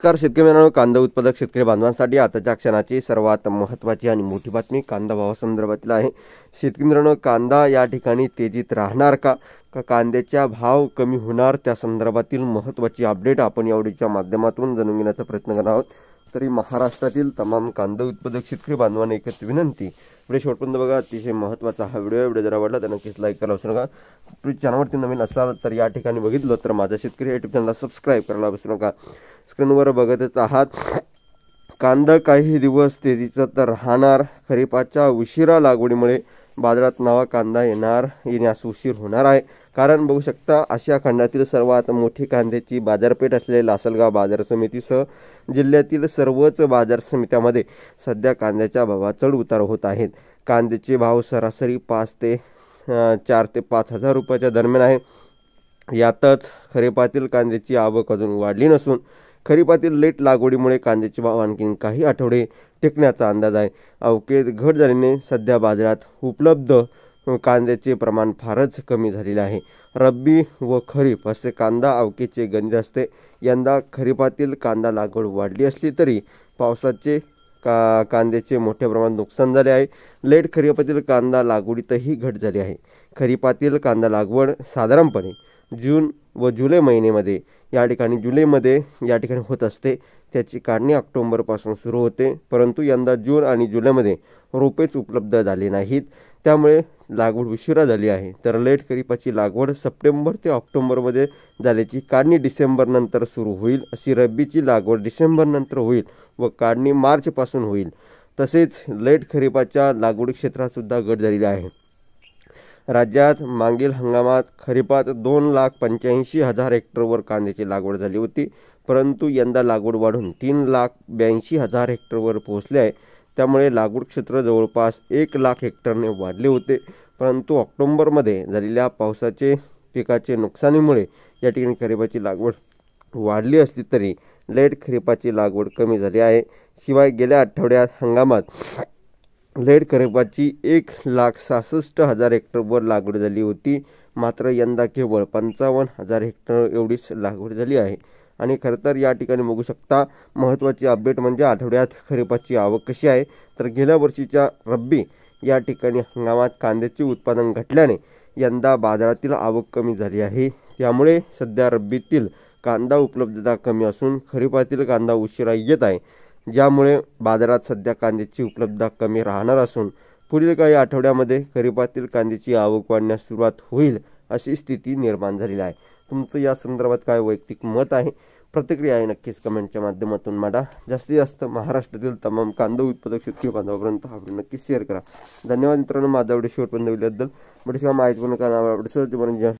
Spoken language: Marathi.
नमस्कार शेतकरी मित्रांनो, कांदा उत्पादक शेतकरी बांधवांसाठी आताच्या क्षणाची सर्वात महत्त्वाची आणि मोठी बातमी कांदा भावासंदर्भातील आहे। शेतकरी मित्रांनो, कांदा या ठिकाणी तेजीत राहणार का कांद्याचा भाव कमी होणार, त्या संदर्भातील महत्त्वाची अपडेट आपण या व्हिडिओच्या माध्यमातून जाणून घेण्याचा प्रयत्न करणार आहोत। तरी महाराष्ट्रातील तमाम कांदा उत्पादक शेतकरी बांधवांना एकच विनंती, व्हिडिओ शेवटपर्यंत बघा। अतिशय महत्त्वाचा हा व्हिडिओ जर आवडला तर नक्कीच लाईक करायला विसरू नका। तुम्ही चॅनलवरती नवीन असाल तर या ठिकाणी बघितलं तर माझा शेतकरी युट्यूब चॅनलला सबस्क्राइब करायला विसरू नका। स्क्रीनवर बघतच आहात, कांदा काही दिवस तेजीचा तर राहणार। खरीपाच्या उशिरा लागवडीमुळे बाजारात नवा कांदा येण्यास उशीर होणार आहे। कारण बघू शकता, आशिया खंडातील सर्वात मोठी कांद्याची बाजारपेठ असलेल्या लासलगाव बाजार समितीसह जिल्ह्यातील सर्वच बाजार समित्यांमध्ये सध्या कांद्याच्या भावात चढ उतार होत आहेत। कांद्याचे भाव सरासरी 4 ते 5 हजार रुपयाच्या दरम्यान आहे। यातच खरीपातील कांद्याची आवक अजून वाढली नसून खरीपातील लेट लागवडीमुळे कांद्याचे भाव आणखी काही आठवडे टिकण्याचा अंदाज आहे। अवकेत घट झाल्याने सध्या बाजारात उपलब्ध कांद्याचे प्रमाण फारच कमी झालेले आहे। रब्बी व खरीप असे कांदा अवकेचे गणित असते। यंदा खरीपातील कांदा लागवड वाढली असली तरी पावसाचे कांद्याचे मोठ्या प्रमाणात नुकसान झाले आहे। लेट खरीपातील कांदा लागवडीतही घट झाली आहे। खरीपातील कांदा लागवड साधारणपणे जून व जुलै महिन्यामध्ये जुलैमध्ये होत असते। त्याची काढणी ऑक्टोबर पासून सुरू होते, परंतु यंदा जून आणि जुलैमध्ये रोपेच उपलब्ध झाले नाहीत, त्यामुळे लागवड उशिरा झाली आहे। तर लेट खरीपाची लागवड सप्टेंबर ते ऑक्टोबरमध्ये झाल्याची काढणी डिसेंबर नंतर सुरू होईल। अशी रब्बीची लागवड डिसेंबर नंतर होईल व काढणी मार्च पासून होईल। तसेच लेट खरीपाच्या लागवडी क्षेत्रात सुद्धा घट झालेली आहे। राज्यात मागील हंगामात खरीपात 2,85,000 हेक्टरवर कांद्याची लागवड झाली होती, परंतु यंदा लागवड वाढून 3,82,000 हेक्टरवर पोहोचले आहे। त्यामुळे लागवड क्षेत्र जवळपास 1,00,000 हेक्टरने वाढले होते, परंतु ऑक्टोबरमध्ये झालेल्या पावसाचे पिकाचे नुकसानीमुळे या ठिकाणी खरीपाची लागवड वाढली असली तरी लेट खरीपाची लागवड कमी झाली आहे। शिवाय गेल्या आठवड्यात हंगामात लेट खरीपाची 1,66,000 हेक्टरवर लागवड झाली होती, मात्र यंदा केवळ 55,000 हेक्टर एवढीच लागवड झाली आहे। आणि खरं तर या ठिकाणी बघू शकता, महत्त्वाची अपडेट म्हणजे आठवड्यात खरीपाची आवक कशी आहे। तर गेल्या वर्षीच्या रब्बी या ठिकाणी हंगामात कांद्याचे उत्पादन घटल्याने यंदा बाजारातील आवक कमी झाली आहे। त्यामुळे सध्या रब्बीतील कांदा उपलब्धता कमी असून खरीपातील कांदा उशिरा येत आहे, ज्यामुळे बाजारात सध्या कांद्याची उपलब्धता कमी राहणार असून पुढील काही आठवड्यामध्ये खरीपातील कांद्याची आवक वाढण्यास सुरुवात होईल, अशी स्थिती निर्माण झालेली आहे। तुमचं या संदर्भात काय वैयक्तिक मत आहे, प्रतिक्रिया आहे, नक्कीच कमेंटच्या माध्यमातून मांडा। जास्तीत जास्त महाराष्ट्रातील तमाम कांदा उत्पादक शेतकरी बांधवांपर्यंत हा व्हिडिओ नक्कीच शेअर करा। धन्यवाद मित्रांनो, माझा व्हिडिओ शेवटपर्यंत बघितल्याबद्दल। माहितीपूर्ण